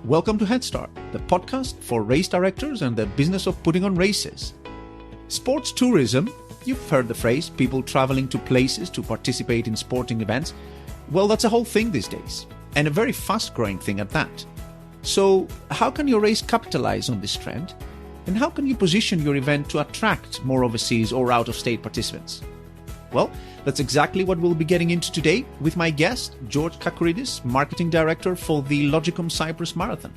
Welcome to Head Start, the podcast for race directors and the business of putting on races. Sports tourism, you've heard the phrase, people traveling to places to participate in sporting events. Well, that's a whole thing these days, and a very fast-growing thing at that. So, how can your race capitalize on this trend? And how can you position your event to attract more overseas or out-of-state participants? Well, that's exactly what we'll be getting into today with my guest, George Kakoridis, Marketing Director for the Logicom Cyprus Marathon.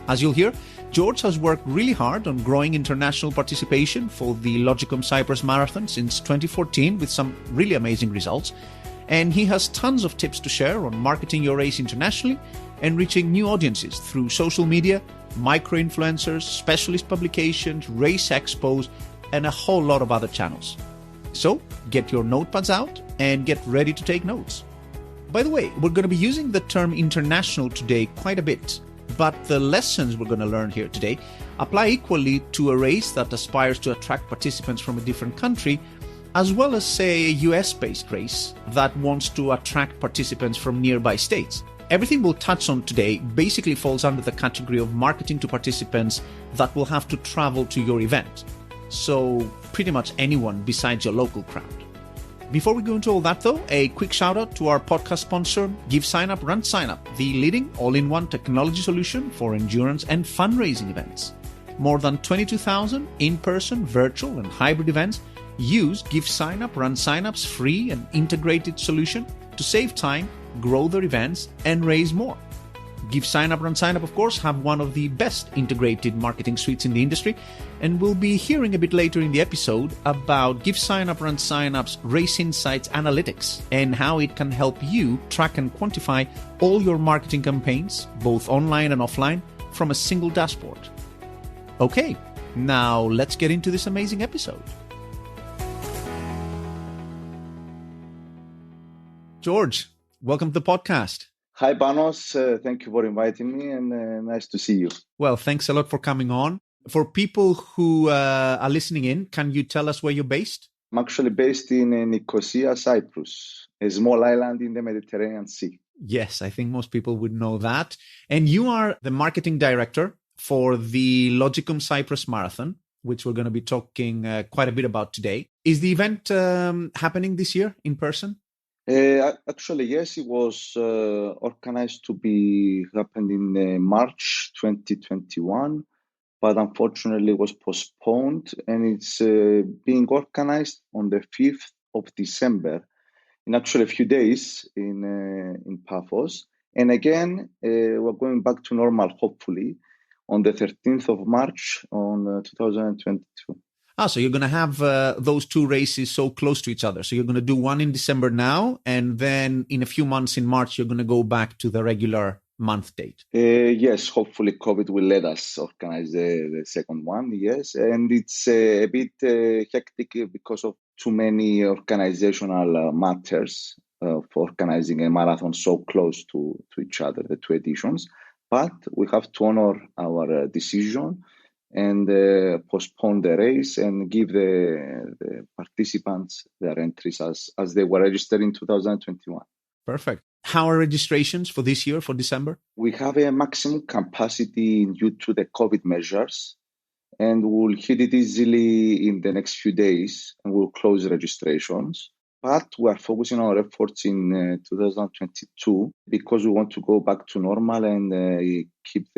As you'll hear, George has worked really hard on growing international participation for the Logicom Cyprus Marathon since 2014 with some really amazing results. And he has tons of tips to share on marketing your race internationally and reaching new audiences through social media, micro-influencers, specialist publications, race expos, and a whole lot of other channels. So, get your notepads out and get ready to take notes. By the way, we're going to be using the term international today quite a bit, but the lessons we're going to learn here today apply equally to a race that aspires to attract participants from a different country, as well as, say, a US-based race that wants to attract participants from nearby states. Everything we'll touch on today basically falls under the category of marketing to participants that will have to travel to your event. So pretty much anyone besides your local crowd. Before we go into all that though, a quick shout out to our podcast sponsor, Give Sign Up Run Sign Up, the leading all-in-one technology solution for endurance and fundraising events. More than 22,000 in-person, virtual and hybrid events use Give Sign Up Run Sign Up's free and integrated solution to save time, grow their events and raise more. Give Sign Up Run Sign Up, of course, have one of the best integrated marketing suites in the industry, and we'll be hearing a bit later in the episode about Give Sign Up Run Sign Up's Race Insights Analytics and how it can help you track and quantify all your marketing campaigns, both online and offline, from a single dashboard. Okay, now let's get into this amazing episode. George, welcome to the podcast. Hi, Panos. Thank you for inviting me and nice to see you. Well, thanks a lot for coming on. For people who are listening in, can you tell us where you're based? I'm actually based in Nicosia, Cyprus, a small island in the Mediterranean Sea. Yes, I think most people would know that. And you are the marketing director for the Logicom Cyprus Marathon, which we're going to be talking quite a bit about today. Is the event happening this year in person? Actually, yes, it was organized to be happened in March 2021, but unfortunately was postponed, and it's being organized on the 5th of December, in actually a few days in Paphos. And again, we're going back to normal, hopefully, on the 13th of March on 2022. So you're going to have those two races so close to each other. So you're going to do one in December now, and then in a few months in March, you're going to go back to the regular month date. Yes, hopefully COVID will let us organize the second one, yes. And it's a bit hectic because of too many organizational matters for organizing a marathon so close to each other, the two editions. But we have to honor our decision and postpone the race and give the participants their entries as they were registered in 2021. Perfect. How are registrations for this year, for December? We have a maximum capacity due to the COVID measures, and we'll hit it easily in the next few days, and we'll close registrations. But we are focusing our efforts in 2022 because we want to go back to normal and keep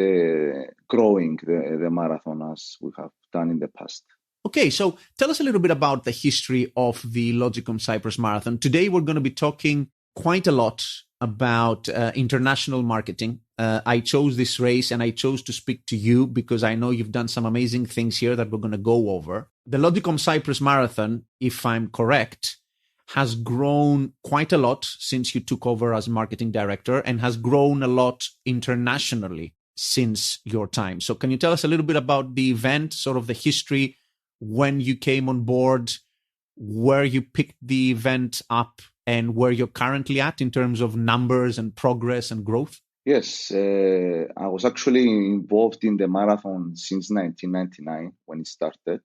growing the marathon as we have done in the past. Okay, so tell us a little bit about the history of the Logicom Cyprus Marathon. Today, we're going to be talking quite a lot about international marketing. I chose this race and I chose to speak to you because I know you've done some amazing things here that we're going to go over. The Logicom Cyprus Marathon, if I'm correct, has grown quite a lot since you took over as marketing director and has grown a lot internationally since your time. So can you tell us a little bit about the event, sort of the history, when you came on board, where you picked the event up and where you're currently at in terms of numbers and progress and growth? Yes, I was actually involved in the marathon since 1999 when it started.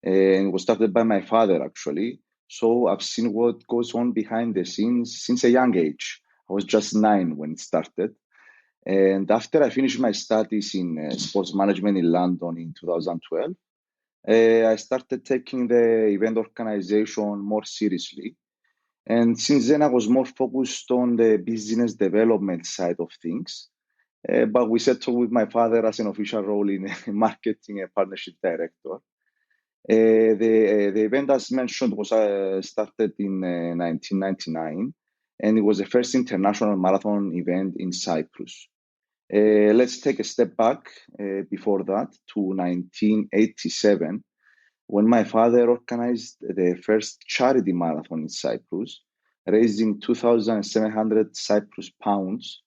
And it was started by my father, actually. So I've seen what goes on behind the scenes since a young age. I was just 9 when it started. And after I finished my studies in sports management in London in 2012, I started taking the event organization more seriously. And since then, I was more focused on the business development side of things. But we settled with my father as an official role in marketing and partnership director. The event, as mentioned, was started in 1999, and it was the first international marathon event in Cyprus. Let's take a step back before that to 1987, when my father organized the first charity marathon in Cyprus, raising 2,700 Cyprus pounds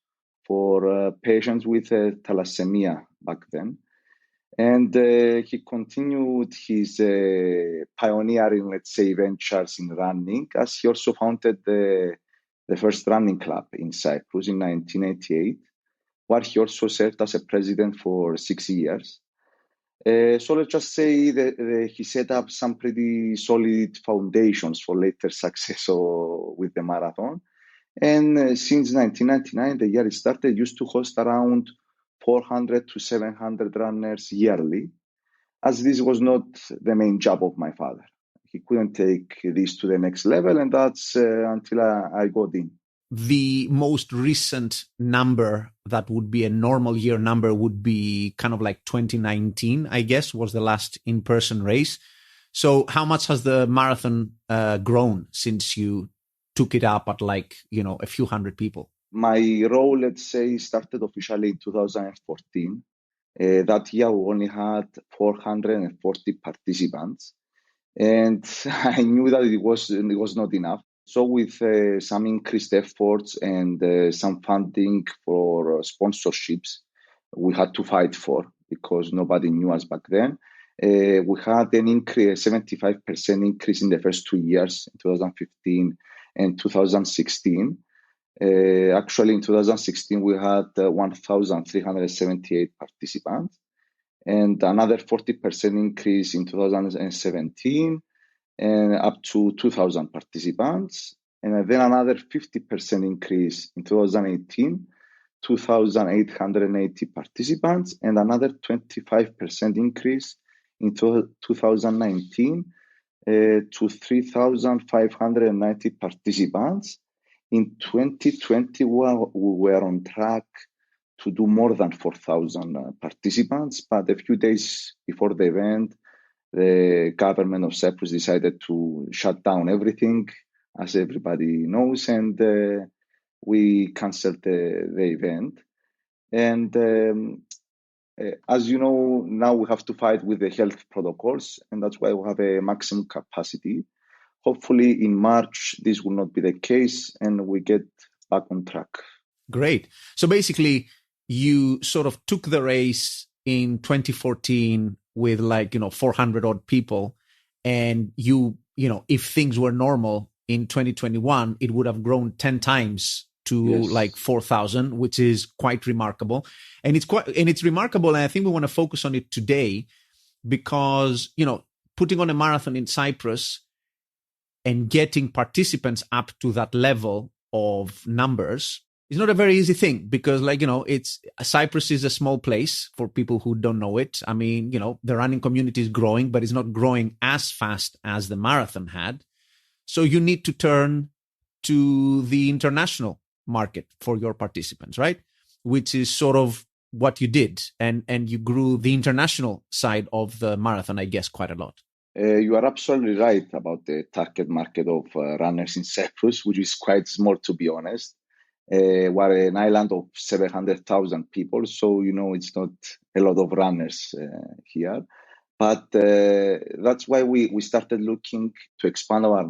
for patients with thalassemia back then. And he continued his pioneering, let's say, ventures in running, as he also founded the first running club in Cyprus in 1988, where he also served as a president for 6 years. So let's just say that he set up some pretty solid foundations for later success with the marathon. And since 1999, the year it started, used to host around 400 to 700 runners yearly, as this was not the main job of my father. He couldn't take this to the next level, and that's until I got in. The most recent number that would be a normal year number would be kind of like 2019, I guess, was the last in-person race. So how much has the marathon grown since you took it up at a few hundred people? My role, let's say, started officially in 2014. That year, we only had 440 participants. And I knew that it was not enough. So with some increased efforts and some funding for sponsorships, we had to fight for, because nobody knew us back then. We had an increase, 75% increase in the first 2 years, in 2015 and 2016. Actually, in 2016, we had 1,378 participants, and another 40% increase in 2017, and up to 2,000 participants. And then another 50% increase in 2018, 2,880 participants, and another 25% increase in 2019 to 3,590 participants. In 2020, we were on track to do more than 4,000 participants, but a few days before the event, the government of Cyprus decided to shut down everything, as everybody knows, and we canceled the event. And as you know, now we have to fight with the health protocols, and that's why we have a maximum capacity. Hopefully in March, this will not be the case, and we get back on track. Great. So basically, you sort of took the race in 2014 with 400 odd people, and if things were normal in 2021, it would have grown 10 times to 4,000, which is quite remarkable. And it's remarkable, and I think we want to focus on it today, because putting on a marathon in Cyprus and getting participants up to that level of numbers is not a very easy thing, because Cyprus is a small place for people who don't know it. I mean, the running community is growing, but it's not growing as fast as the marathon had. So you need to turn to the international market for your participants, right? Which is sort of what you did. And you grew the international side of the marathon, I guess, quite a lot. You are absolutely right about the target market of runners in Cyprus, which is quite small, to be honest. We're an island of 700,000 people, so it's not a lot of runners here. But that's why we started looking to expand our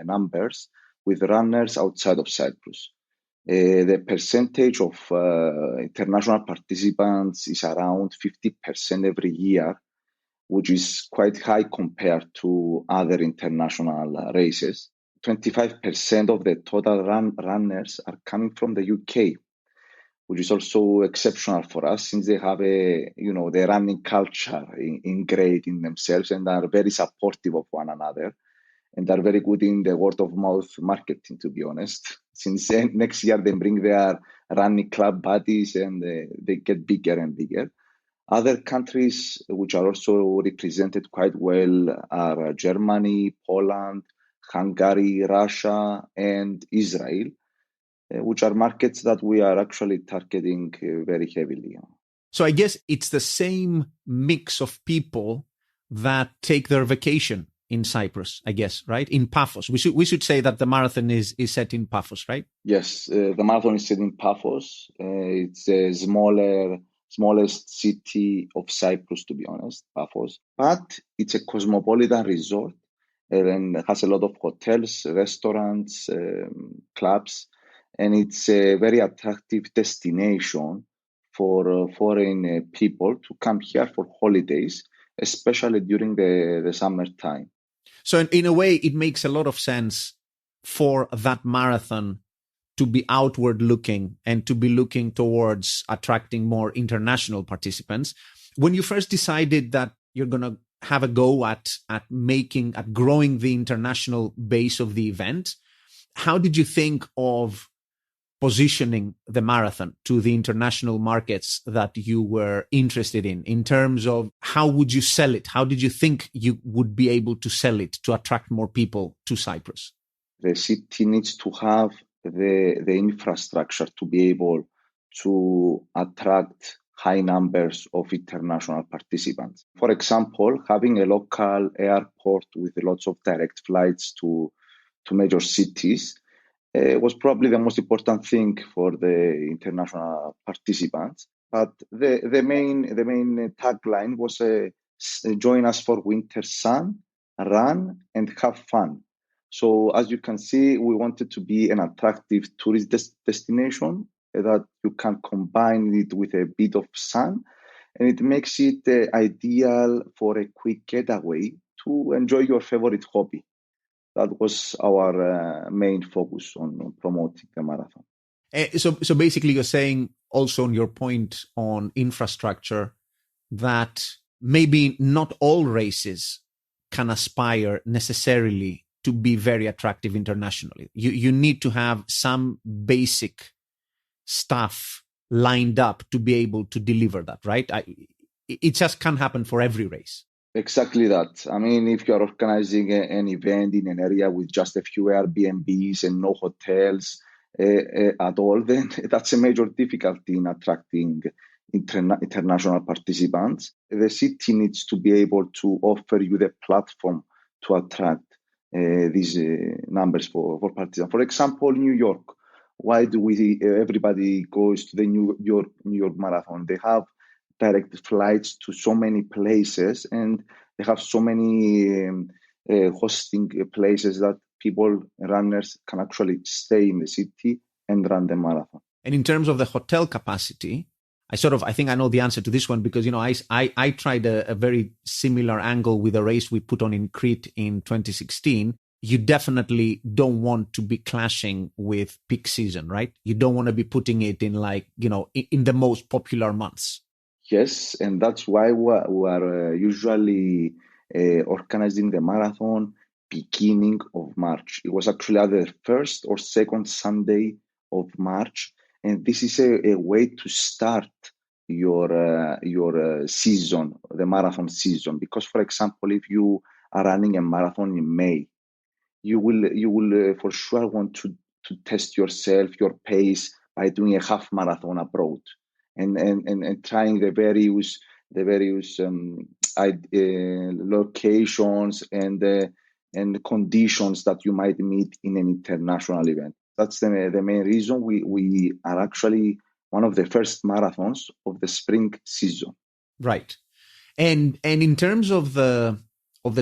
numbers with runners outside of Cyprus. The percentage of international participants is around 50% every year, which is quite high compared to other international races. 25% of the total runners are coming from the UK, which is also exceptional for us, since they have the running culture ingrained in themselves and are very supportive of one another, and are very good in the word of mouth marketing, to be honest. since next year they bring their running club buddies and they get bigger and bigger. Other countries which are also represented quite well are Germany, Poland, Hungary, Russia, and Israel, which are markets that we are actually targeting very heavily. So I guess it's the same mix of people that take their vacation in Cyprus, I guess, right? In Paphos. We should say that the marathon is set in Paphos, right? Yes, the marathon is set in Paphos. It's a smallest city of Cyprus, to be honest, Paphos. But it's a cosmopolitan resort and has a lot of hotels, restaurants, clubs, and it's a very attractive destination for foreign people to come here for holidays, especially during the summertime. So in a way, it makes a lot of sense for that marathon to be outward looking and to be looking towards attracting more international participants. When you first decided that you're going to have a go at growing the international base of the event, how did you think of positioning the marathon to the international markets that you were interested in terms of how would you sell it? How did you think you would be able to sell it to attract more people to Cyprus? The city needs to have the infrastructure to be able to attract high numbers of international participants. For example, having a local airport with lots of direct flights to major cities was probably the most important thing for the international participants. But the main tagline was join us for winter sun, run, and have fun. So as you can see, we wanted to be an attractive tourist destination that you can combine it with a bit of sun, and it makes it ideal for a quick getaway to enjoy your favorite hobby. That was our main focus on promoting the marathon. So basically you're saying also on your point on infrastructure that maybe not all races can aspire necessarily to be very attractive internationally. You need to have some basic stuff lined up to be able to deliver that, right? It just can't happen for every race. Exactly that. I mean, if you're organizing an event in an area with just a few Airbnbs and no hotels at all, then that's a major difficulty in attracting international participants. The city needs to be able to offer you the platform to attract these numbers for participants. For example, New York. Why do everybody goes to the New York Marathon? They have direct flights to so many places, and they have so many hosting places that runners can actually stay in the city and run the marathon. And in terms of the hotel capacity, I think I know the answer to this one because, I tried a very similar angle with a race we put on in Crete in 2016. You definitely don't want to be clashing with peak season, right? You don't want to be putting it in in the most popular months. Yes, and that's why we are usually organizing the marathon beginning of March. It was actually either the first or second Sunday of March, and this is a way to start your season, the marathon season. Because, for example, if you are running a marathon in May, you will for sure want to test yourself, your pace by doing a half marathon abroad. And trying the various locations and conditions that you might meet in an international event. That's the main reason we are actually one of the first marathons of the spring season. Right, and in terms of the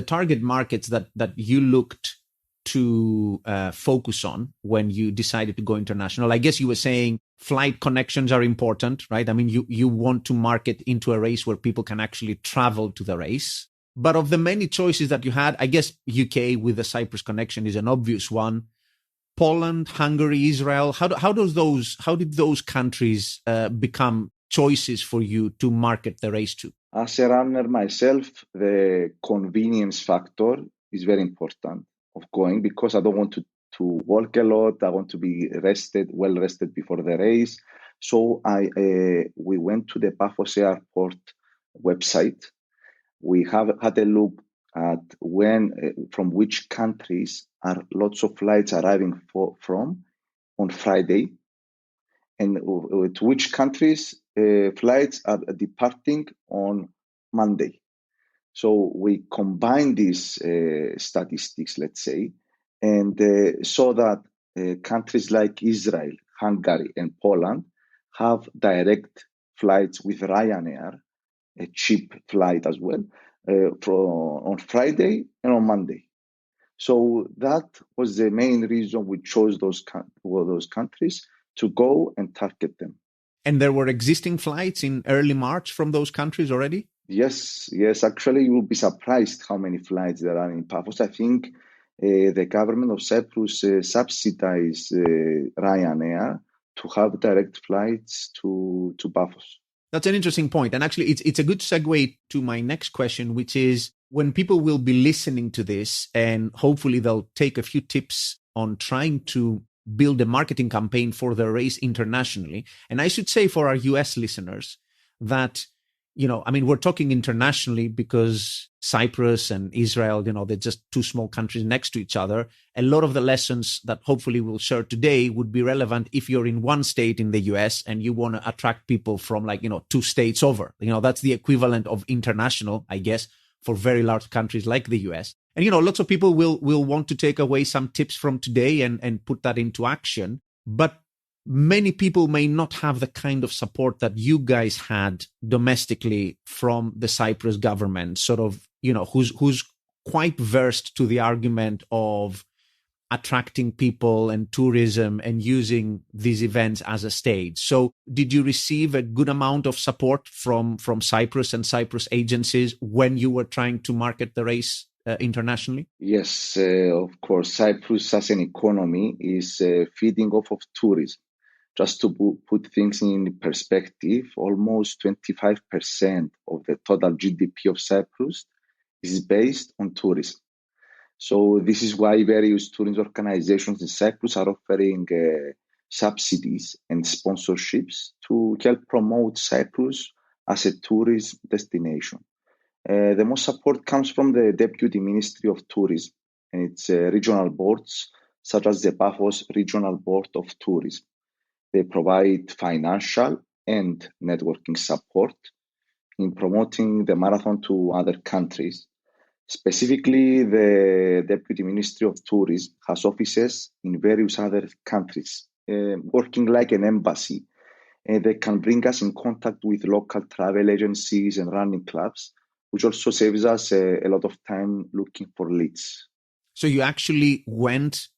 target markets that you looked to focus on when you decided to go international, I guess you were saying flight connections are important, right? I mean, you want to market into a race where people can actually travel to the race. But of the many choices that you had, I guess UK with the Cyprus connection is an obvious one. Poland, Hungary, Israel. How did those countries become choices for you to market the race to? As a runner myself, the convenience factor is very important of going, because I don't want to to walk a lot. I want to be well rested before the race. So we went to the Paphos Airport website. We have had a look at from which countries are lots of flights arriving from on Friday, and to which countries flights are departing on Monday. So we combine these statistics, let's say, and saw that countries like Israel, Hungary, and Poland have direct flights with Ryanair, a cheap flight as well, on Friday and on Monday. So that was the main reason we chose those countries to go and target them. And there were existing flights in early March from those countries already? Yes. Actually, you will be surprised how many flights there are in Paphos. I think the government of Cyprus subsidized Ryanair to have direct flights to Paphos. That's an interesting point. And actually, it's a good segue to my next question, which is when people will be listening to this, and hopefully they'll take a few tips on trying to build a marketing campaign for the race internationally. And I should say for our US listeners that, we're talking internationally because Cyprus and Israel, they're just two small countries next to each other. A lot of the lessons that hopefully we'll share today would be relevant if you're in one state in the US and you want to attract people from two states over. That's the equivalent of international, I guess, for very large countries like the US. And, lots of people will want to take away some tips from today and put that into action. But many people may not have the kind of support that you guys had domestically from the Cyprus government, sort of, who's quite versed to the argument of attracting people and tourism and using these events as a stage. So did you receive a good amount of support from Cyprus and Cyprus agencies when you were trying to market the race internationally? Yes, of course. Cyprus as an economy is feeding off of tourism. Just to put things in perspective, almost 25% of the total GDP of Cyprus is based on tourism. So this is why various tourism organizations in Cyprus are offering subsidies and sponsorships to help promote Cyprus as a tourist destination. The most support comes from the Deputy Ministry of Tourism and its regional boards, such as the Paphos Regional Board of Tourism. They provide financial and networking support in promoting the marathon to other countries. Specifically, the Deputy Ministry of Tourism has offices in various other countries, working like an embassy. And they can bring us in contact with local travel agencies and running clubs, which also saves us a lot of time looking for leads. So you actually went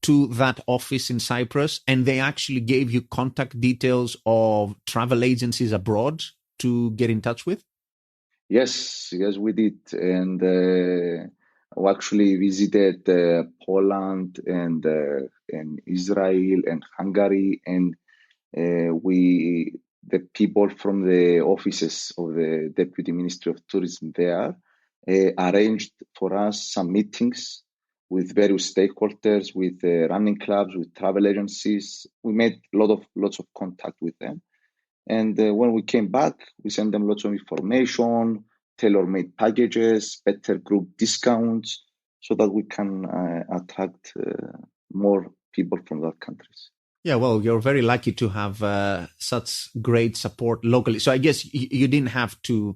to that office in Cyprus and they actually gave you contact details of travel agencies abroad to get in touch with? Yes, we did. And we actually visited Poland and Israel and Hungary, and the people from the offices of the Deputy Ministry of Tourism there arranged for us some meetings with various stakeholders, with running clubs, with travel agencies. We made lots of contact with them. And when we came back, we sent them lots of information, tailor-made packages, better group discounts, so that we can attract more people from those countries. Yeah, well, you're very lucky to have such great support locally. So I guess you didn't have to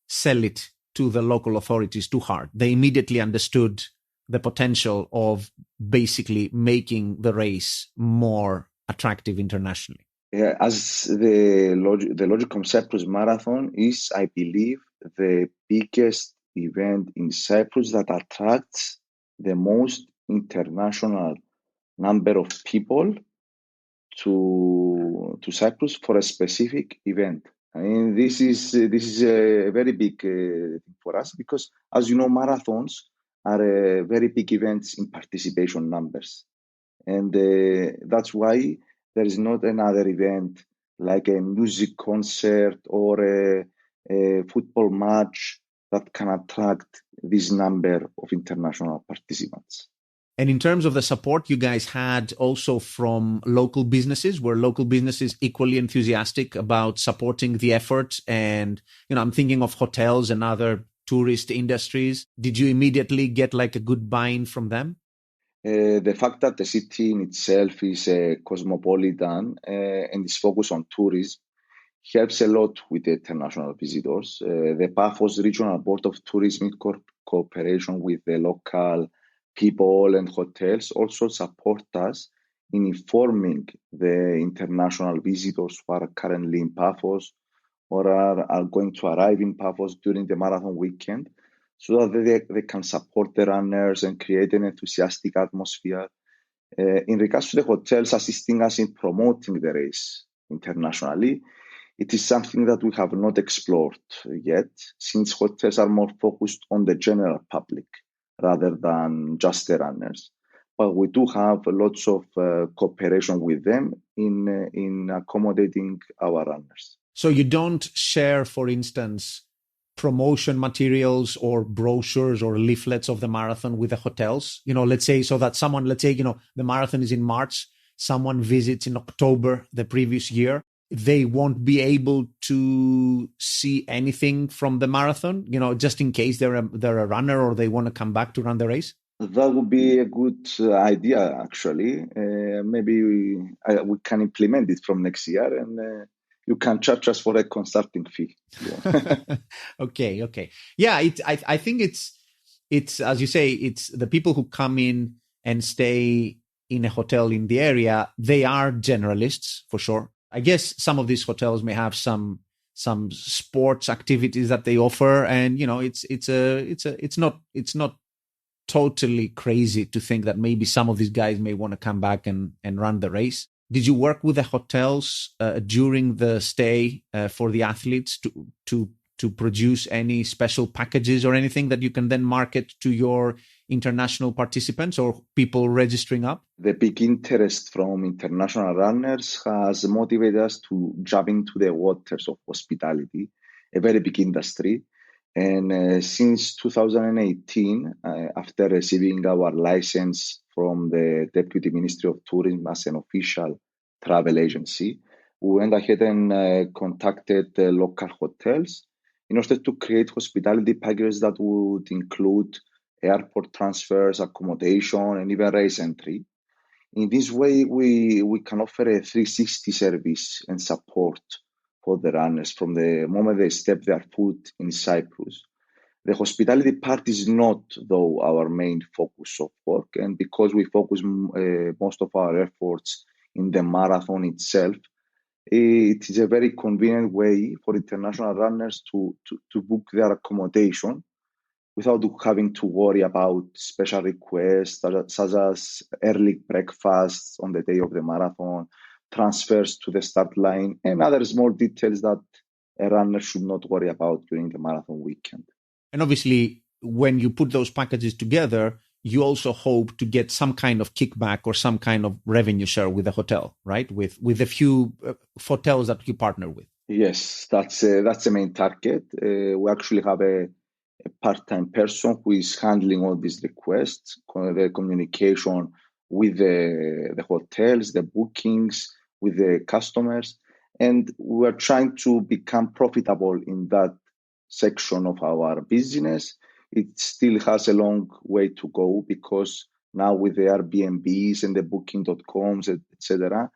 sell it to the local authorities too hard. They immediately understood the potential of basically making the race more attractive internationally. Yeah, as the Logicom Cyprus Marathon is, I believe, the biggest event in Cyprus that attracts the most international number of people to Cyprus for a specific event. I mean, this is a very big thing for us because, as you know, marathons are very big events in participation numbers, and that's why there is not another event like a music concert or a football match that can attract this number of international participants. And in terms of the support you guys had also from local businesses, were local businesses equally enthusiastic about supporting the effort? And, I'm thinking of hotels and other tourist industries. Did you immediately get like a good buy-in from them? The fact that the city in itself is cosmopolitan and is focused on tourism helps a lot with the international visitors. The Paphos Regional Board of Tourism, in cooperation with the local people and hotels, also support us in informing the international visitors who are currently in Paphos or are going to arrive in Paphos during the marathon weekend, so that they can support the runners and create an enthusiastic atmosphere. In regards to the hotels assisting us in promoting the race internationally, it is something that we have not explored yet, since hotels are more focused on the general public rather than just the runners. But we do have lots of cooperation with them in accommodating our runners. So you don't share, for instance, promotion materials or brochures or leaflets of the marathon with the hotels? Let's say the marathon is in March, someone visits in October the previous year. They won't be able to see anything from the marathon, just in case they're a runner or they want to come back to run the race? That would be a good idea, actually. Maybe we can implement it from next year, and you can charge us for a consulting fee. Yeah. Okay. Yeah, I think it's as you say, it's the people who come in and stay in a hotel in the area. They are generalists for sure. I guess some of these hotels may have some sports activities that they offer, and it's not totally crazy to think that maybe some of these guys may want to come back and run the race. Did you work with the hotels during the stay for the athletes to produce any special packages or anything that you can then market to your international participants or people registering up? The big interest from international runners has motivated us to jump into the waters of hospitality, a very big industry. And since 2018, after receiving our license from the Deputy Ministry of Tourism as an official travel agency, we went ahead and contacted the local hotels in order to create hospitality packages that would include airport transfers, accommodation, and even race entry. In this way, we can offer a 360 service and support for the runners from the moment they step their foot in Cyprus. The hospitality part is not, though, our main focus of work, and because we focus most of our efforts in the marathon itself, it is a very convenient way for international runners to book their accommodation without having to worry about special requests such as early breakfasts on the day of the marathon, transfers to the start line, and other small details that a runner should not worry about during the marathon weekend. And obviously, when you put those packages together, you also hope to get some kind of kickback or some kind of revenue share with the hotel, right? With a few hotels that you partner with. Yes, that's the main target. We actually have a part-time person who is handling all these requests, the communication with the hotels, the bookings, with the customers. And we're trying to become profitable in that section of our business. It still has a long way to go because now with the Airbnbs and the Booking.coms, etc.,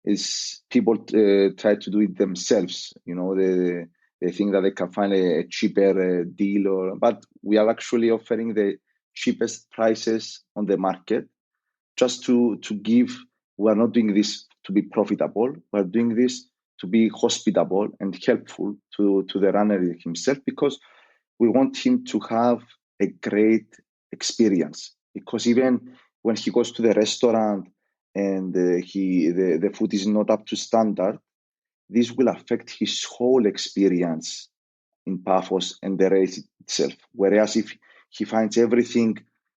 is people try to do it themselves. They think that they can find a cheaper deal, but we are actually offering the cheapest prices on the market just to give. We are not doing this to be profitable. We are doing this to be hospitable and helpful to the runner himself, because we want him to have a great experience. Because even when he goes to the restaurant and the food is not up to standard, this will affect his whole experience in Paphos and the race itself. Whereas if he finds everything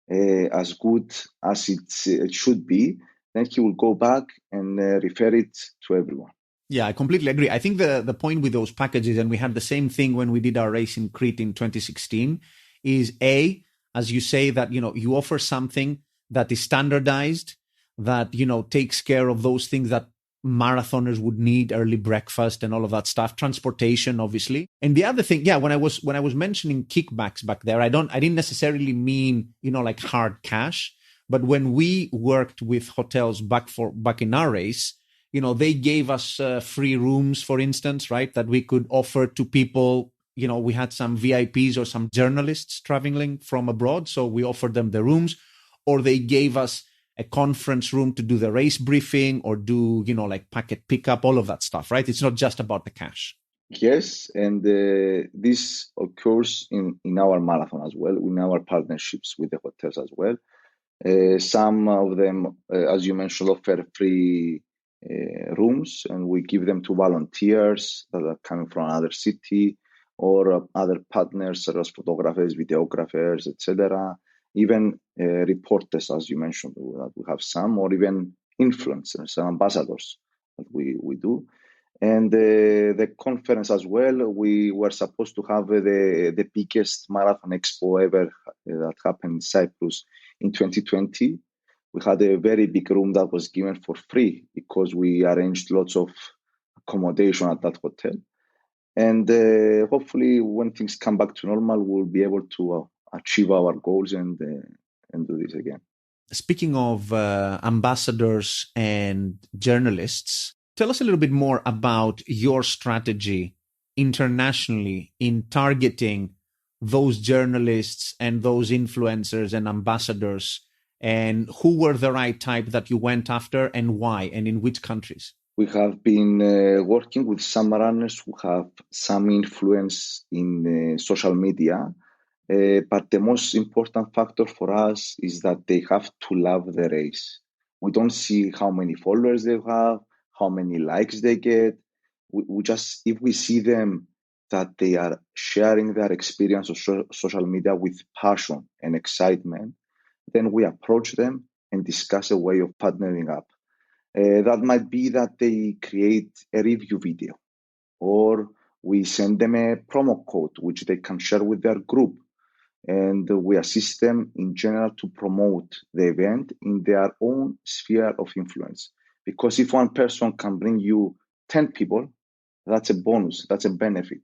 as good as it should be, then he will go back and refer it to everyone. Yeah, I completely agree. I think the point with those packages, and we had the same thing when we did our race in Crete in 2016, is as you say, that you offer something that is standardized, that, takes care of those things that marathoners would need, early breakfast and all of that stuff, transportation, obviously. And the other thing, when I was mentioning kickbacks back there, I didn't necessarily mean, like hard cash, but when we worked with hotels back in our race, they gave us free rooms, for instance, right, that we could offer to people. We had some VIPs or some journalists traveling from abroad, so we offered them the rooms, or they gave us a conference room to do the race briefing or do, like packet pickup, all of that stuff, right? It's not just about the cash. Yes, and this occurs in our marathon as well, in our partnerships with the hotels as well. Some of them, as you mentioned, offer free rooms, and we give them to volunteers that are coming from another city or other partners such as photographers, videographers, etc. Even reporters, as you mentioned, that we have some, or even influencers and ambassadors that we do. And the conference as well, we were supposed to have the biggest marathon expo ever that happened in Cyprus in 2020. We had a very big room that was given for free because we arranged lots of accommodation at that hotel. And hopefully when things come back to normal, we'll be able to achieve our goals and do this again. Speaking of ambassadors and journalists, tell us a little bit more about your strategy internationally in targeting those journalists and those influencers and ambassadors, and who were the right type that you went after and why, and in which countries? We have been working with some runners who have some influence in social media, but the most important factor for us is that they have to love the race. We don't see how many followers they have, how many likes they get. We just, if we see them that they are sharing their experience on social media with passion and excitement, then we approach them and discuss a way of partnering up. That might be that they create a review video, or we send them a promo code which they can share with their group, and we assist them in general to promote the event in their own sphere of influence. Because if one person can bring you 10 people, that's a bonus, that's a benefit.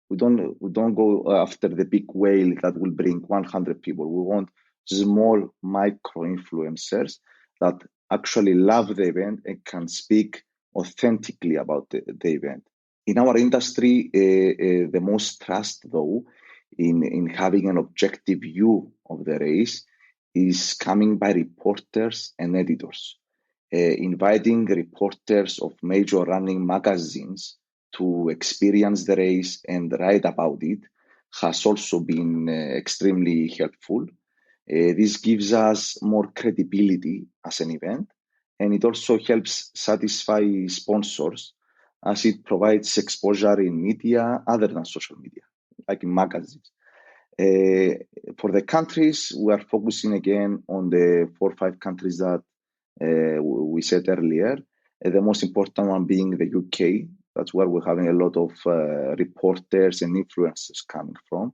We don't go after the big whale that will bring 100 people. We want small micro influencers that actually love the event and can speak authentically about the event. In our industry, the most trust, though, in having an objective view of the race is coming by reporters and editors. Inviting reporters of major running magazines to experience the race and write about it has also been extremely helpful. This gives us more credibility as an event, and it also helps satisfy sponsors as it provides exposure in media other than social media, like in magazines. For the countries, we are focusing again on the 4 or 5 countries that we said earlier. The most important one being the UK. That's where we're having a lot of reporters and influencers coming from.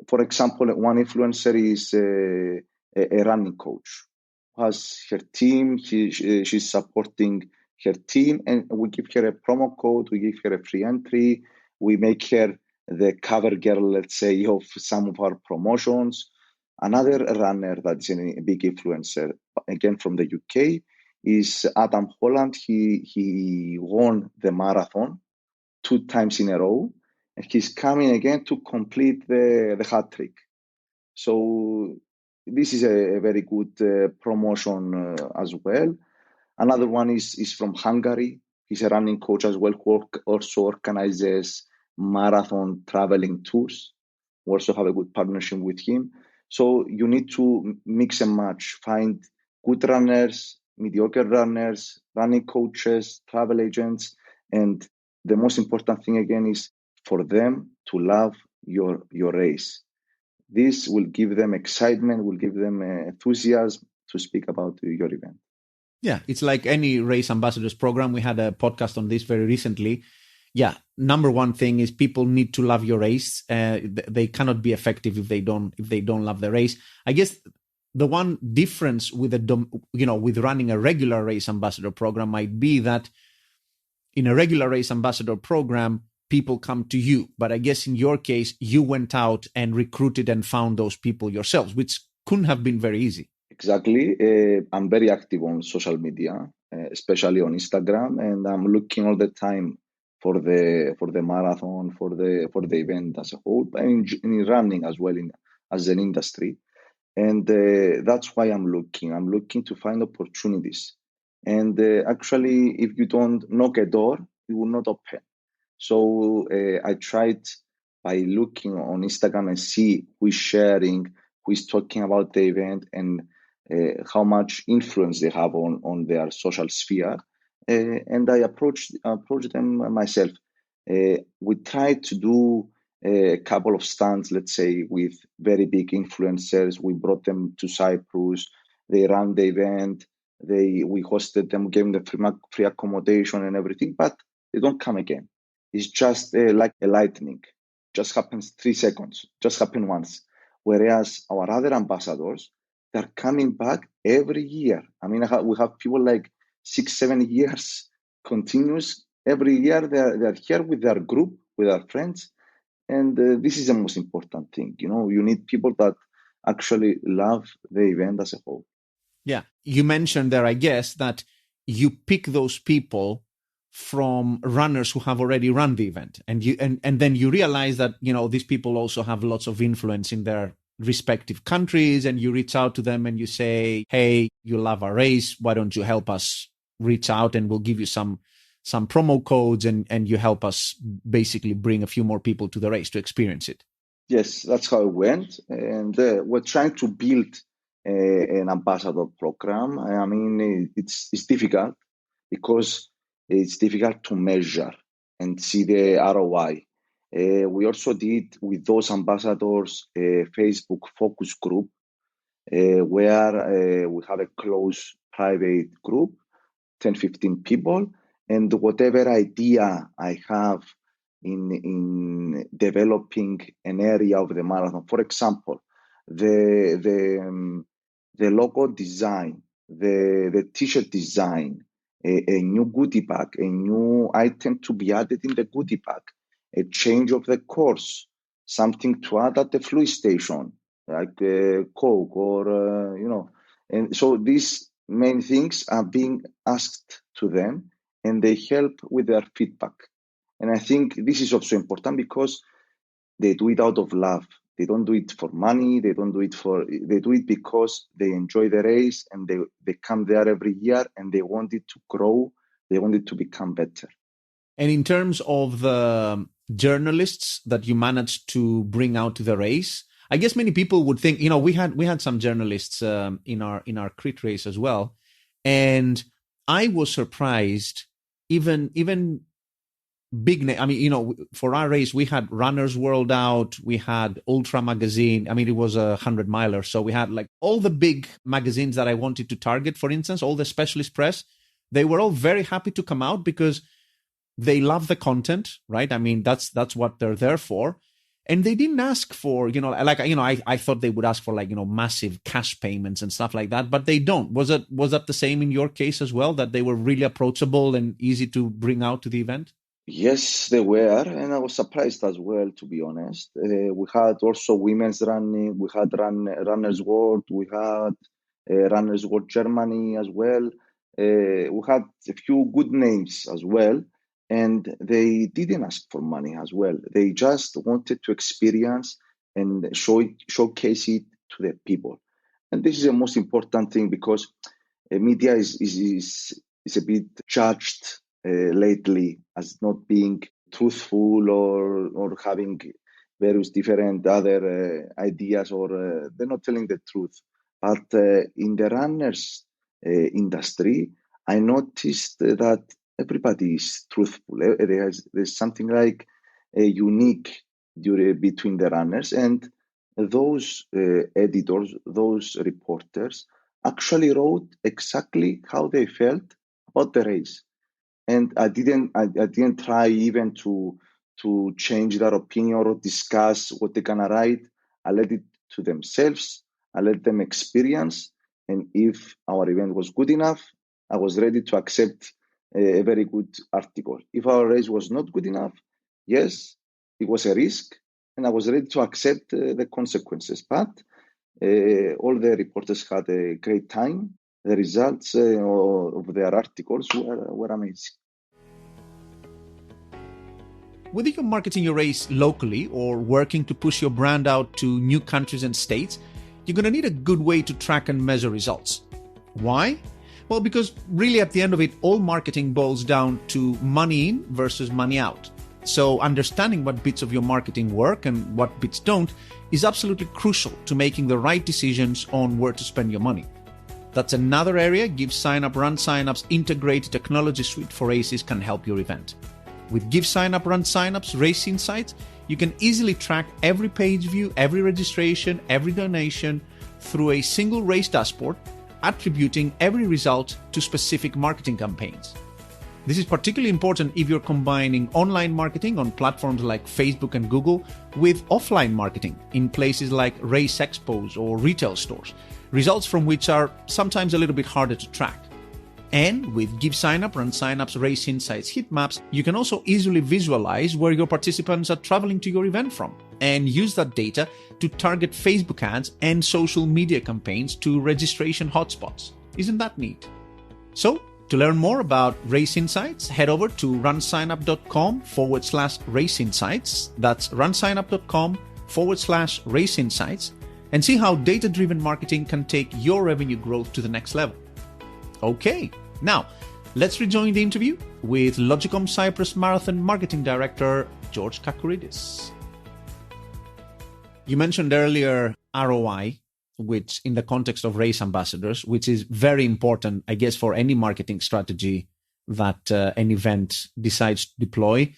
For example, one influencer is a running coach who has her team. She's supporting her team, and we give her a promo code. We give her a free entry. We make her the cover girl, let's say, of some of our promotions. Another runner that's a big influencer, again from the UK, is Adam Holland. He won the marathon 2 times in a row, and he's coming again to complete the hat trick. So this is a very good promotion as well. Another one is from Hungary. He's a running coach as well, who also organizes marathon traveling tours. We also have a good partnership with him. So you need to mix and match, find good runners, mediocre runners, running coaches, travel agents. And the most important thing, again, is for them to love your race. This will give them excitement, will give them enthusiasm to speak about your event. Yeah, it's like any race ambassadors program. We had a podcast on this very recently. Yeah, number one thing is people need to love your race. They cannot be effective if they don't love the race. I guess the one difference with with running a regular race ambassador program might be that in a regular race ambassador program, people come to you. But I guess in your case, you went out and recruited and found those people yourselves, which couldn't have been very easy. Exactly. I'm very active on social media, especially on Instagram, and I'm looking all the time for the marathon, for the event as a whole, but in running as well as an industry. And that's why I'm looking. I'm looking to find opportunities. And actually, if you don't knock a door, it will not open. So I tried by looking on Instagram and see who is sharing, who is talking about the event, and how much influence they have on their social sphere. And I approached them myself. We tried to do a couple of stunts, let's say, with very big influencers. We brought them to Cyprus. They ran the event. We hosted them, gave them free accommodation and everything, but they don't come again. It's just like a lightning. Just happens 3 seconds. Just happen once. Whereas our other ambassadors, they're coming back every year. I mean, we have people like 6-7 years continuous. Every year they're here with their group, with their friends. And this is the most important thing. You need people that actually love the event as a whole. Yeah. You mentioned there, I guess, that you pick those people from runners who have already run the event. And then you realize that, these people also have lots of influence in their respective countries, and you reach out to them and you say, hey, you love our race. Why don't you help us reach out, and we'll give you some promo codes, and you help us basically bring a few more people to the race to experience it. Yes, that's how it went. And we're trying to build an ambassador program. I mean, it's difficult because it's difficult to measure and see the ROI. We also did with those ambassadors a Facebook focus group where we have a close private group, 10-15 people, and whatever idea I have in developing an area of the marathon. For example, the logo design, the t-shirt design, a new goodie bag, a new item to be added in the goodie bag, a change of the course, something to add at the fluid station, like Coke or, And so these main things are being asked to them, and they help with their feedback. And I think this is also important because they do it out of love. They don't do it for money. They do it because they enjoy the race, and they come there every year, and they want it to grow. They want it to become better. And in terms of the journalists that you managed to bring out to the race, I guess many people would think, we had some journalists in our crit race as well, and I was surprised. Even big name. I mean, for our race, we had Runners World Out, we had Ultra Magazine. I mean, it was a 100-miler, so we had like all the big magazines that I wanted to target. For instance, all the specialist press, they were all very happy to come out because they love the content, right? I mean, that's what they're there for. And they didn't ask for, I thought they would ask for massive cash payments and stuff like that, but they don't. Was that the same in your case as well, that they were really approachable and easy to bring out to the event? Yes, they were, and I was surprised as well, to be honest. We had also women's running, we had Runners World, we had Runners World Germany as well. We had a few good names as well, and they didn't ask for money as well. They just wanted to experience and showcase it to the people. And this is the most important thing because media is a bit judged lately as not being truthful or having various different other ideas, or they're not telling the truth. But in the runners industry, I noticed that everybody is truthful. There's something like unique between the runners, and those editors, those reporters actually wrote exactly how they felt about the race. And I didn't try even to change their opinion or discuss what they're gonna write. I let it to themselves. I let them experience. And if our event was good enough, I was ready to accept a very good article. If our race was not good enough, yes, it was a risk, and I was ready to accept the consequences. But all the reporters had a great time. The results of their articles were amazing. Whether you're marketing your race locally or working to push your brand out to new countries and states, you're going to need a good way to track and measure results. Why? Well, because really at the end of it, all marketing boils down to money in versus money out. So understanding what bits of your marketing work and what bits don't is absolutely crucial to making the right decisions on where to spend your money. That's another area GiveSignUp Run Sign-Up's integrated technology suite for races can help your event. With GiveSignUp Run Sign-Up's Race Insights, you can easily track every page view, every registration, every donation through a single race dashboard, attributing every result to specific marketing campaigns. This is particularly important if you're combining online marketing on platforms like Facebook and Google with offline marketing in places like race expos or retail stores, results from which are sometimes a little bit harder to track. And with GiveSignUp Run Sign-Up's Race Insights heat maps, you can also easily visualize where your participants are traveling to your event from and use that data to target Facebook ads and social media campaigns to registration hotspots. Isn't that neat? So, to learn more about Race Insights, head over to runsignup.com/Race Insights. That's runsignup.com/Race Insights, and see how data-driven marketing can take your revenue growth to the next level. Okay, now let's rejoin the interview with Logicom Cyprus Marathon Marketing Director George Kakouridis. You mentioned earlier ROI, which in the context of race ambassadors, which is very important, I guess, for any marketing strategy that an event decides to deploy.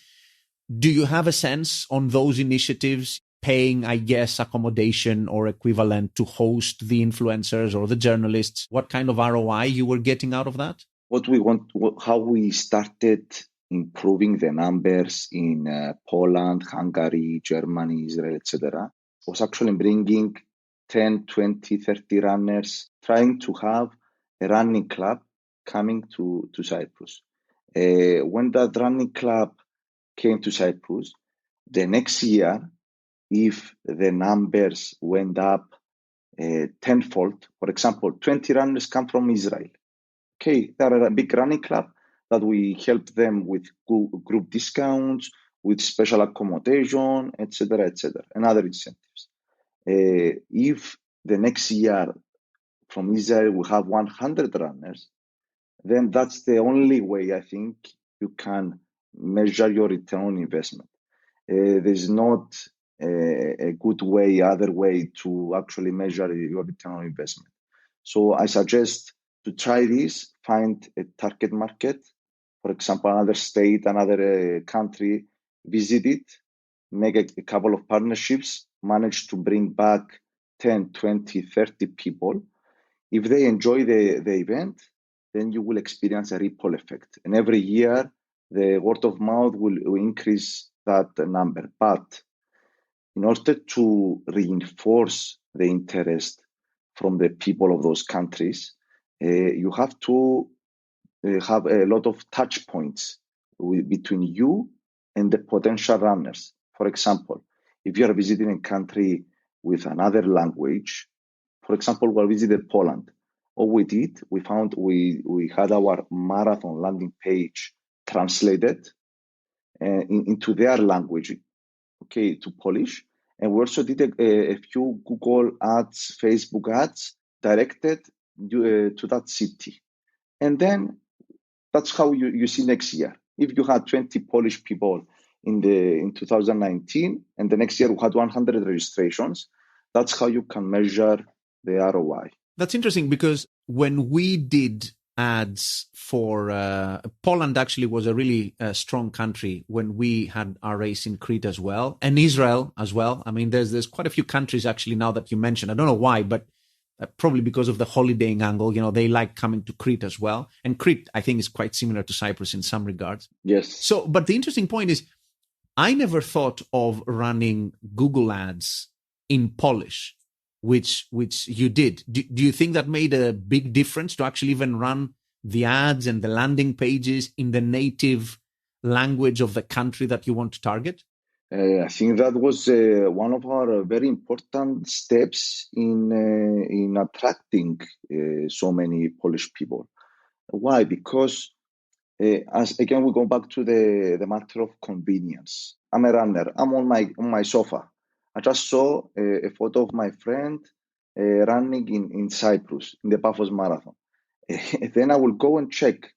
Do you have a sense on those initiatives paying, I guess, accommodation or equivalent to host the influencers or the journalists? What kind of ROI you were getting out of that? How we started improving the numbers in Poland, Hungary, Germany, Israel, etc., was actually bringing 10, 20, 30 runners, trying to have a running club coming to Cyprus. When that running club came to Cyprus, the next year, if the numbers went up tenfold, for example, 20 runners come from Israel. Okay, they're a big running club that we help them with group discounts, with special accommodation, etc., and other incentives. If the next year from Israel we have 100 runners, then that's the only way I think you can measure your return on investment. There's not a good way, other way to actually measure your return on investment. So I suggest to try this, find a target market, for example, another state, another country, visit it, make a couple of partnerships, manage to bring back 10, 20, 30 people. If they enjoy the event, then you will experience a ripple effect. And every year, the word of mouth will increase that number. But in order to reinforce the interest from the people of those countries, you have to have a lot of touch points between you and the potential runners. For example, if you are visiting a country with another language, for example, we visited Poland. What we did, we found we had our marathon landing page translated into their language, okay, to Polish. And we also did a few Google ads, Facebook ads directed to that city. And then that's how you see next year. If you had 20 Polish people in 2019, and the next year we had 100 registrations, that's how you can measure the ROI. That's interesting because when we did ads for Poland, actually was a really strong country when we had our race in Crete as well, and Israel as well. I mean, there's quite a few countries actually now that you mentioned. I don't know why, but probably because of the holidaying angle, they like coming to Crete as well. And Crete, I think, is quite similar to Cyprus in some regards. Yes. So, but the interesting point is, I never thought of running Google ads in Polish. which you did. Do you think that made a big difference to actually even run the ads and the landing pages in the native language of the country that you want to target? I think that was one of our very important steps in attracting so many Polish people. Why? Because as again we go back to the matter of convenience. I'm a runner. I'm on my sofa. I just saw a photo of my friend running in Cyprus in the Paphos Marathon. Then I will go and check.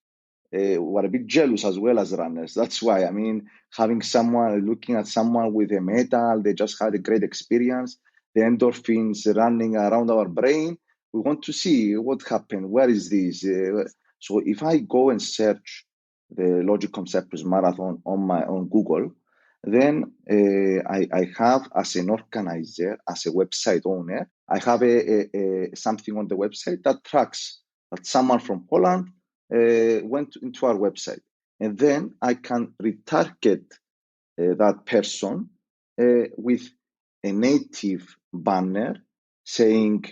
We're a bit jealous as well as runners. That's why, I mean, looking at someone with a medal, they just had a great experience, the endorphins running around our brain. We want to see what happened. Where is this? So if I go and search the Logicom Cyprus Marathon on Google, then I have, as an organizer, as a website owner, I have something on the website that tracks that someone from Poland went into our website. And then I can retarget that person with a native banner saying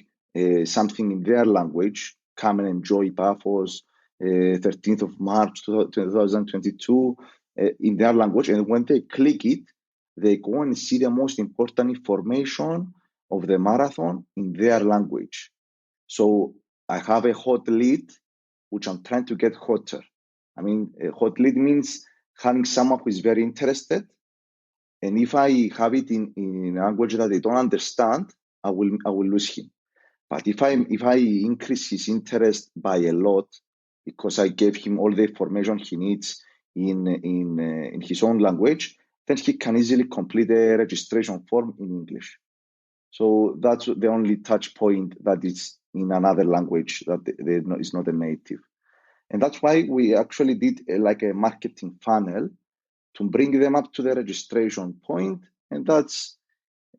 something in their language, come and enjoy Paphos, 13th of March 2022, in their language. And when they click it, they go and see the most important information of the marathon in their language. So I have a hot lead, which I'm trying to get hotter. I mean, a hot lead means having someone who is very interested. And if I have it in a language that they don't understand, I will lose him. But if I increase his interest by a lot, because I gave him all the information he needs in his own language, then he can easily complete a registration form in English. So that's the only touch point that is in another language that is not a native. And that's why we actually did like a marketing funnel to bring them up to the registration point. And that's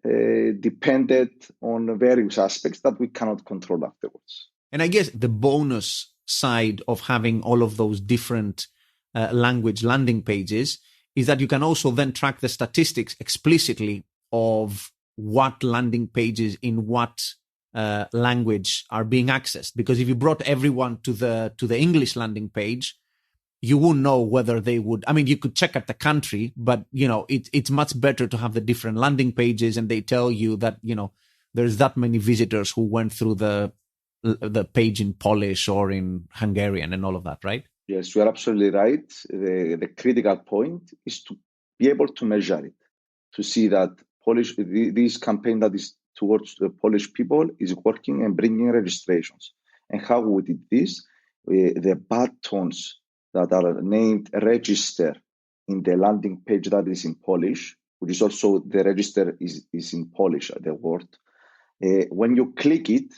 depended on various aspects that we cannot control afterwards. And I guess the bonus side of having all of those different language landing pages is that you can also then track the statistics explicitly of what landing pages in what language are being accessed. Because if you brought everyone to the English landing page, you won't know whether they would. I mean, you could check at the country, but it's much better to have the different landing pages, and they tell you that there's that many visitors who went through the page in Polish or in Hungarian and all of that, right? Yes, you are absolutely right. The critical point is to be able to measure it, to see that this campaign that is towards the Polish people is working and bringing registrations. And how we did this? The buttons that are named register in the landing page that is in Polish, which is also the register is in Polish, the word. When you click it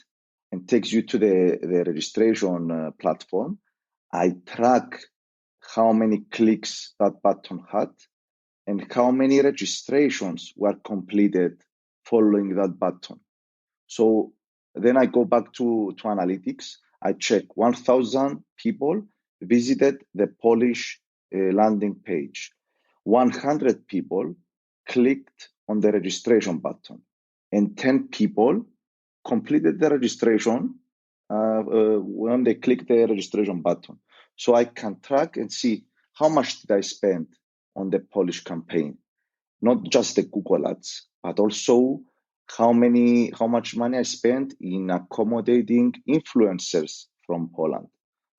and takes you to the registration platform, I track how many clicks that button had and how many registrations were completed following that button. So then I go back to analytics. I check 1,000 people visited the Polish landing page. 100 people clicked on the registration button, and 10 people completed the registration when they click the registration button. So I can track and see how much did I spend on the Polish campaign, not just the Google ads, but also how much money I spent in accommodating influencers from Poland,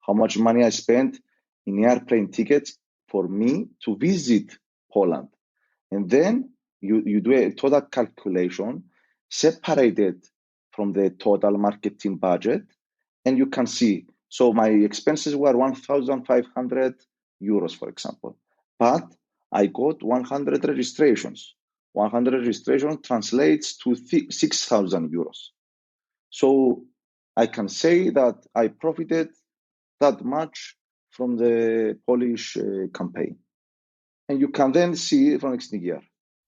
how much money I spent in airplane tickets for me to visit Poland. And then you do a total calculation separated from the total marketing budget, and you can see, so my expenses were 1,500 euros, for example, but I got 100 registrations. 100 registration translates to 6,000 euros. So I can say that I profited that much from the Polish campaign. And you can then see from next year.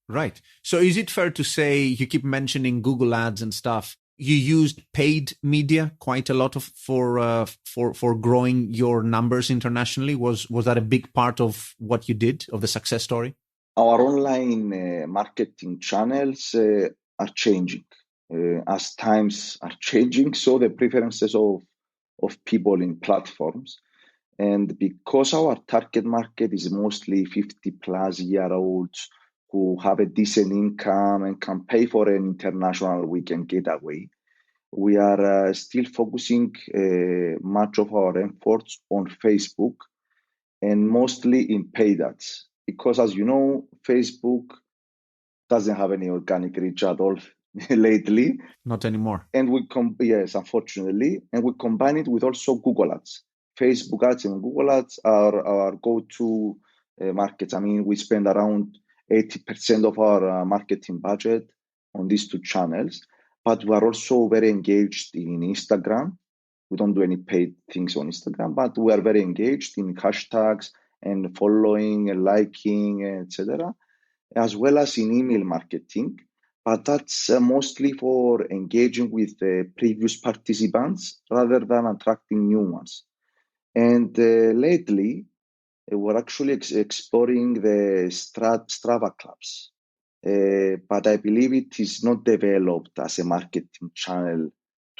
Right. So is it fair to say, you keep mentioning Google ads and stuff, you used paid media quite a lot for growing your numbers internationally? Was that a big part of what you did, of the success story? Our online marketing channels are changing. as times are changing, so the preferences of people in platforms. And because our target market is mostly 50 plus year olds who have a decent income and can pay for an international weekend getaway, we are still focusing much of our efforts on Facebook and mostly in paid ads. Because as you know, Facebook doesn't have any organic reach at all lately. Not anymore. And yes, unfortunately, and we combine it with also Google Ads. Facebook ads and Google Ads are our go-to markets. I mean, we spend around 80% of our marketing budget on these two channels, but we are also very engaged in Instagram. We don't do any paid things on Instagram, but we are very engaged in hashtags and following and liking, etc., as well as in email marketing. But that's mostly for engaging with previous participants rather than attracting new ones. And lately, we're actually exploring the Strava clubs. But I believe it is not developed as a marketing channel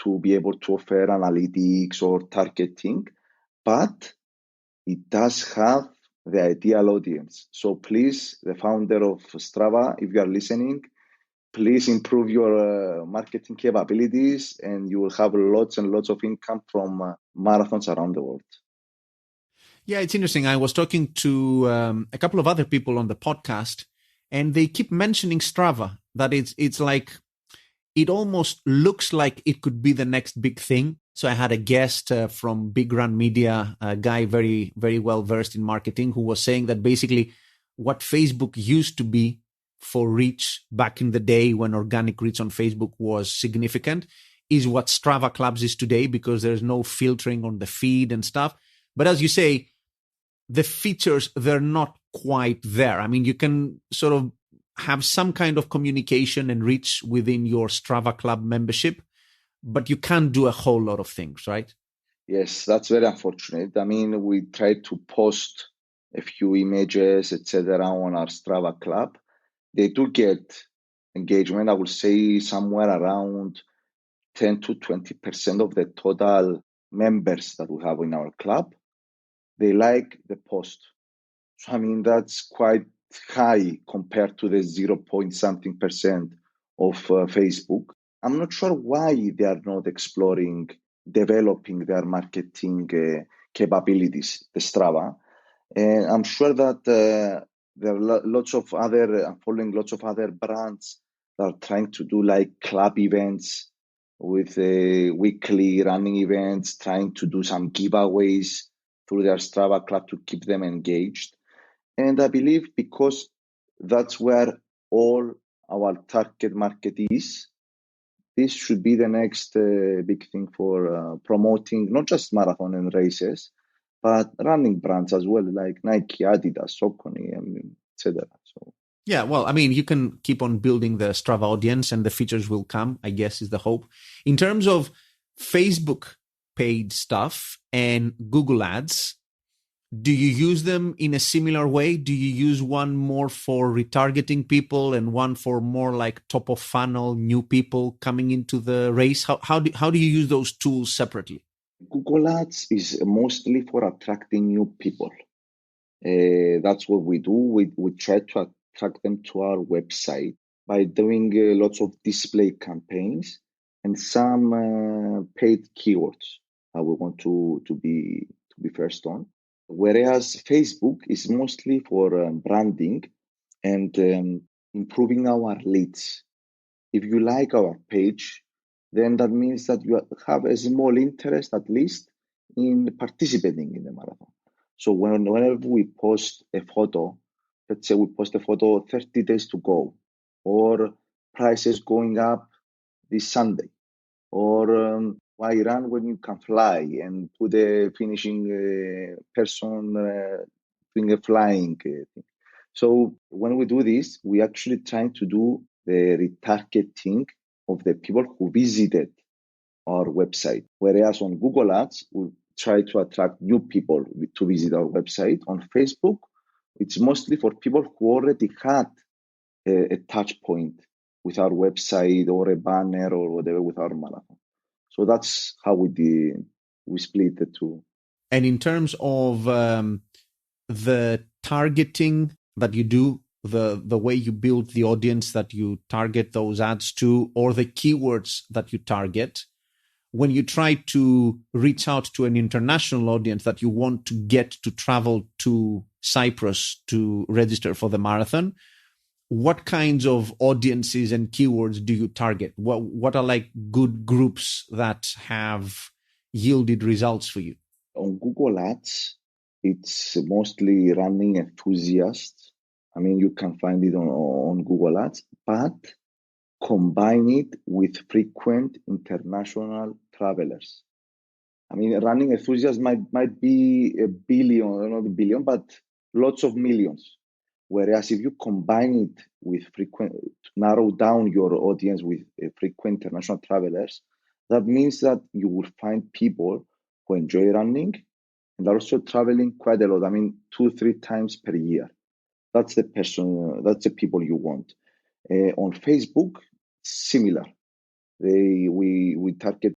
to be able to offer analytics or targeting, but it does have the ideal audience. So please, the founder of Strava, if you are listening, please improve your marketing capabilities and you will have lots and lots of income from marathons around the world. Yeah, it's interesting. I was talking to a couple of other people on the podcast, and they keep mentioning Strava, that it's like, it almost looks like it could be the next big thing. So I had a guest from Big Run Media, a guy very, very well versed in marketing, who was saying that basically what Facebook used to be for reach back in the day when organic reach on Facebook was significant is what Strava Clubs is today, because there's no filtering on the feed and stuff. But as you say, the features, they're not quite there. I mean, you can sort of have some kind of communication and reach within your Strava Club membership, but you can't do a whole lot of things, right? Yes, that's very unfortunate. I mean, we tried to post a few images, etc., on our Strava Club. They do get engagement. I would say somewhere around 10 to 20% of the total members that we have in our club, they like the post. So, I mean, that's quite high compared to the 0 point something percent of Facebook. I'm not sure why they are not exploring developing their marketing capabilities, the Strava. And I'm sure that there are lots of other, I'm following lots of other brands that are trying to do like club events with weekly running events, trying to do some giveaways through their Strava club to keep them engaged. And I believe because that's where all our target market is, this should be the next big thing for promoting not just marathon and races, but running brands as well, like Nike, Adidas, Saucony, etc. So yeah, well, I mean, you can keep on building the Strava audience and the features will come, I guess, is the hope. In terms of Facebook paid stuff and Google Ads, do you use them in a similar way? Do you use one more for retargeting people and one for more like top of funnel new people coming into the race? How do you use those tools separately? Google Ads is mostly for attracting new people. That's what we do. We try to attract them to our website by doing lots of display campaigns and some paid keywords that we want to be first on. Whereas Facebook is mostly for branding and improving our leads. If you like our page, then that means that you have a small interest, at least, in participating in the marathon. So whenever we post a photo, let's say we post a photo 30 days to go, or prices going up this Sunday, or why run when you can fly, and put a finishing person doing a flying thing. So when we do this, we actually trying to do the retargeting of the people who visited our website. Whereas on Google Ads, we try to attract new people to visit our website. On Facebook, it's mostly for people who already had a touch point with our website or a banner or whatever with our marathon. So that's how we split the two. And in terms of the targeting that you do, the way you build the audience that you target those ads to, or the keywords that you target, when you try to reach out to an international audience that you want to get to travel to Cyprus to register for the marathon, what kinds of audiences and keywords do you target? What are like good groups that have yielded results for you? On Google Ads, it's mostly running enthusiasts. I mean, you can find it on Google Ads, but combine it with frequent international travelers. I mean, running enthusiasts might be a billion, not a billion, but lots of millions. Whereas if you combine it with frequent, narrow down your audience with frequent international travelers, that means that you will find people who enjoy running and are also traveling quite a lot. I mean, 2-3 times per year. That's the person. That's the people you want. On Facebook, similar. We target